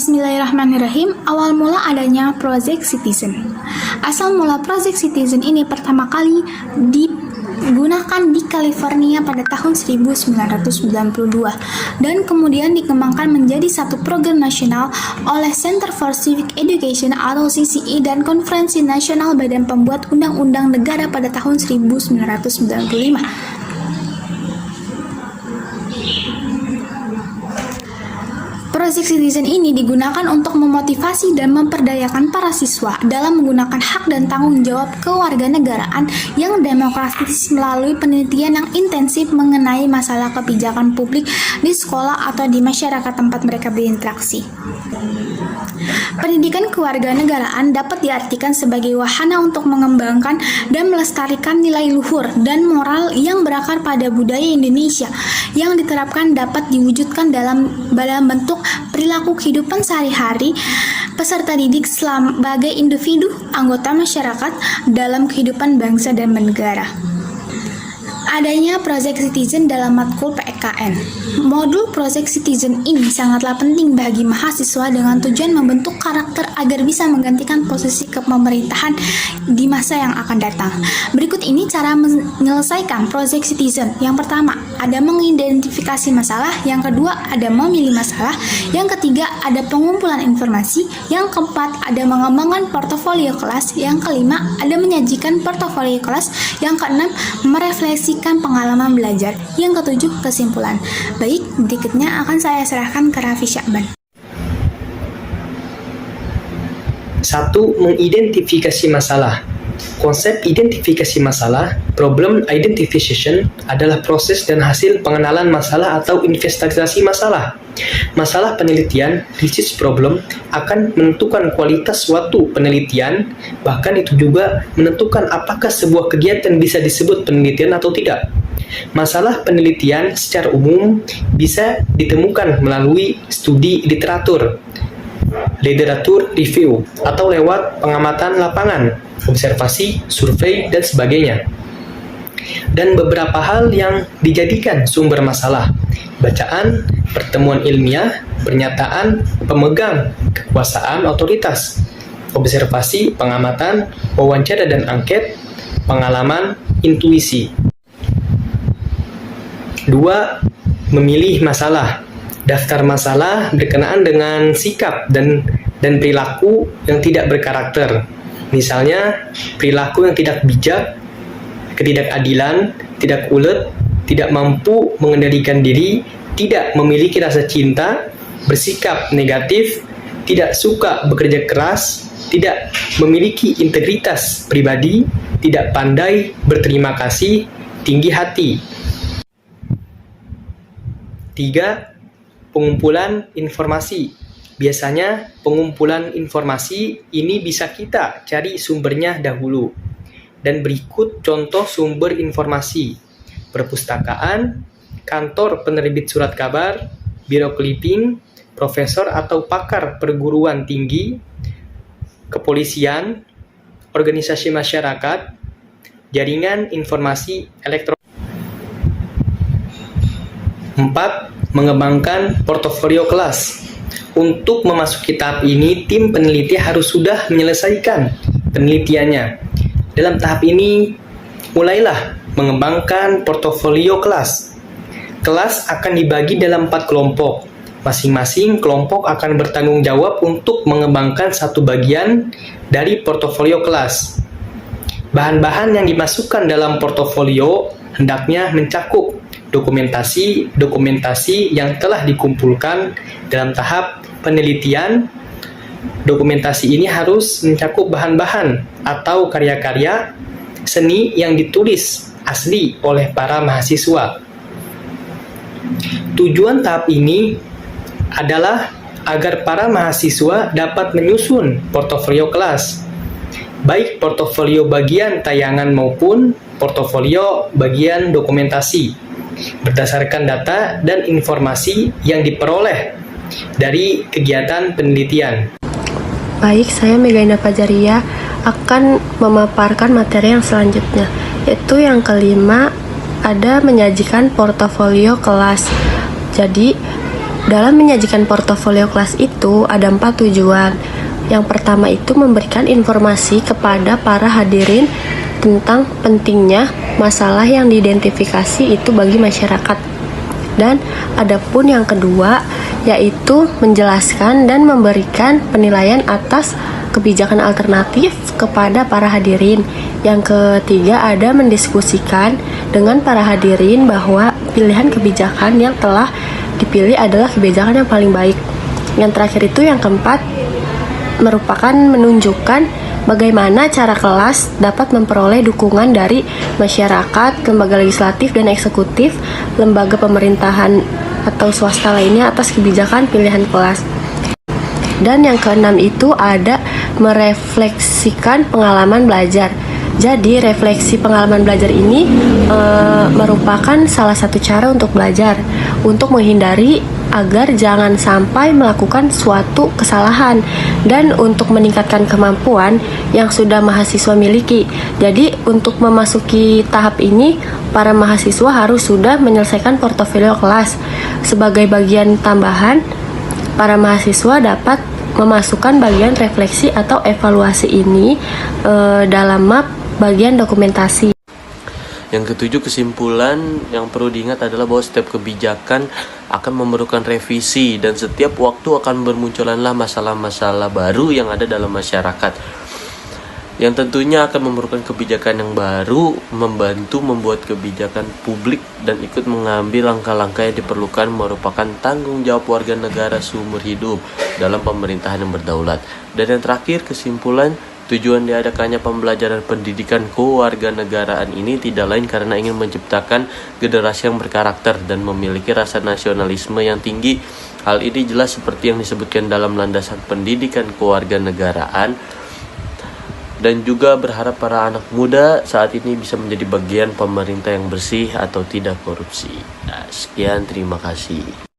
Bismillahirrahmanirrahim. Awal mula adanya Project Citizen. Asal mula Project Citizen ini pertama kali digunakan di California pada tahun 1992 dan kemudian dikembangkan menjadi satu program nasional oleh Center for Civic Education atau CCE dan Konferensi Nasional Badan Pembuat Undang-Undang Negara pada tahun 1995. Project Citizen ini digunakan untuk memotivasi dan memperdayakan para siswa dalam menggunakan hak dan tanggung jawab kewarganegaraan yang demokratis melalui penelitian yang intensif mengenai masalah kebijakan publik di sekolah atau di masyarakat tempat mereka berinteraksi. Pendidikan kewarganegaraan dapat diartikan sebagai wahana untuk mengembangkan dan melestarikan nilai luhur dan moral yang berakar pada budaya Indonesia yang diterapkan dapat diwujudkan dalam bentuk perilaku kehidupan sehari-hari peserta didik sebagai individu anggota masyarakat dalam kehidupan bangsa dan bernegara. Adanya Project Citizen dalam matkul PKN. Modul Project Citizen ini sangatlah penting bagi mahasiswa dengan tujuan membentuk karakter agar bisa menggantikan posisi kepemerintahan di masa yang akan datang. Berikut ini cara menyelesaikan Project Citizen. Yang pertama, ada mengidentifikasi masalah. Yang kedua, ada memilih masalah. Yang ketiga, ada pengumpulan informasi. Yang keempat, ada mengembangkan portofolio kelas. Yang kelima, ada menyajikan portofolio kelas. Yang keenam, merefleksikan pengalaman belajar. Yang ketujuh, kesimpulan. Baik, berikutnya akan saya serahkan ke Raffi Syakban. 1. Mengidentifikasi masalah. Konsep identifikasi masalah, problem identification, adalah proses dan hasil pengenalan masalah atau investigasi masalah. Masalah penelitian, research problem, akan menentukan kualitas suatu penelitian, bahkan itu juga menentukan apakah sebuah kegiatan bisa disebut penelitian atau tidak. Masalah penelitian secara umum bisa ditemukan melalui studi literatur review, atau lewat pengamatan lapangan, observasi, survei, dan sebagainya. Dan beberapa hal yang dijadikan sumber masalah: bacaan, pertemuan ilmiah, pernyataan pemegang kekuasaan otoritas, observasi, pengamatan, wawancara dan angket, pengalaman, intuisi. 2. Memilih masalah. Daftar masalah berkenaan dengan sikap dan perilaku yang tidak berkarakter. Misalnya, perilaku yang tidak bijak, ketidakadilan, tidak ulet, tidak mampu mengendalikan diri, tidak memiliki rasa cinta, bersikap negatif, tidak suka bekerja keras, tidak memiliki integritas pribadi, tidak pandai berterima kasih, tinggi hati. 3. Pengumpulan informasi. Biasanya pengumpulan informasi ini bisa kita cari sumbernya dahulu. Dan berikut contoh sumber informasi: perpustakaan, kantor penerbit surat kabar, biro clipping, profesor atau pakar perguruan tinggi, kepolisian, organisasi masyarakat, jaringan informasi elektronik. 4. Mengembangkan portofolio kelas. Untuk memasuki tahap ini, tim peneliti harus sudah menyelesaikan penelitiannya. Dalam tahap ini, mulailah mengembangkan portofolio kelas. Kelas akan dibagi dalam 4 kelompok. Masing-masing kelompok akan bertanggung jawab untuk mengembangkan satu bagian dari portofolio kelas. Bahan-bahan yang dimasukkan dalam portofolio hendaknya mencakup dokumentasi yang telah dikumpulkan dalam tahap penelitian. Dokumentasi ini harus mencakup bahan-bahan atau karya-karya seni yang ditulis asli oleh para mahasiswa. Tujuan tahap ini adalah agar para mahasiswa dapat menyusun portofolio kelas, baik portofolio bagian tayangan maupun portofolio bagian dokumentasi, berdasarkan data dan informasi yang diperoleh dari kegiatan penelitian. Baik, saya Megainda Fajaria akan memaparkan materi yang selanjutnya, yaitu yang kelima, ada menyajikan portofolio kelas. Jadi, Dalam menyajikan portofolio kelas itu ada 4 tujuan. Yang pertama itu memberikan informasi kepada para hadirin tentang pentingnya masalah yang diidentifikasi itu bagi masyarakat. Dan adapun yang kedua yaitu menjelaskan dan memberikan penilaian atas kebijakan alternatif kepada para hadirin. Yang ketiga ada mendiskusikan dengan para hadirin bahwa pilihan kebijakan yang telah dipilih adalah kebijakan yang paling baik. Yang terakhir itu yang keempat merupakan menunjukkan bagaimana cara kelas dapat memperoleh dukungan dari masyarakat, lembaga legislatif dan eksekutif, lembaga pemerintahan atau swasta lainnya atas kebijakan pilihan kelas. Dan yang keenam itu ada merefleksikan pengalaman belajar. Jadi refleksi pengalaman belajar ini merupakan salah satu cara untuk belajar, untuk menghindari agar jangan sampai melakukan suatu kesalahan dan untuk meningkatkan kemampuan yang sudah mahasiswa miliki. Jadi untuk memasuki tahap ini, para mahasiswa harus sudah menyelesaikan portofolio kelas. Sebagai bagian tambahan, para mahasiswa dapat memasukkan bagian refleksi atau evaluasi ini dalam map bagian dokumentasi. Yang ketujuh, kesimpulan yang perlu diingat adalah bahwa setiap kebijakan akan memerlukan revisi dan setiap waktu akan bermunculanlah masalah-masalah baru yang ada dalam masyarakat, yang tentunya akan memerlukan kebijakan yang baru, membantu membuat kebijakan publik dan ikut mengambil langkah-langkah yang diperlukan merupakan tanggung jawab warga negara seumur hidup dalam pemerintahan yang berdaulat. Dan yang terakhir, kesimpulan, tujuan diadakannya pembelajaran pendidikan kewarganegaraan ini tidak lain karena ingin menciptakan generasi yang berkarakter dan memiliki rasa nasionalisme yang tinggi. Hal ini jelas seperti yang disebutkan dalam landasan pendidikan kewarganegaraan, dan juga berharap para anak muda saat ini bisa menjadi bagian pemerintah yang bersih atau tidak korupsi. Nah, sekian, terima kasih.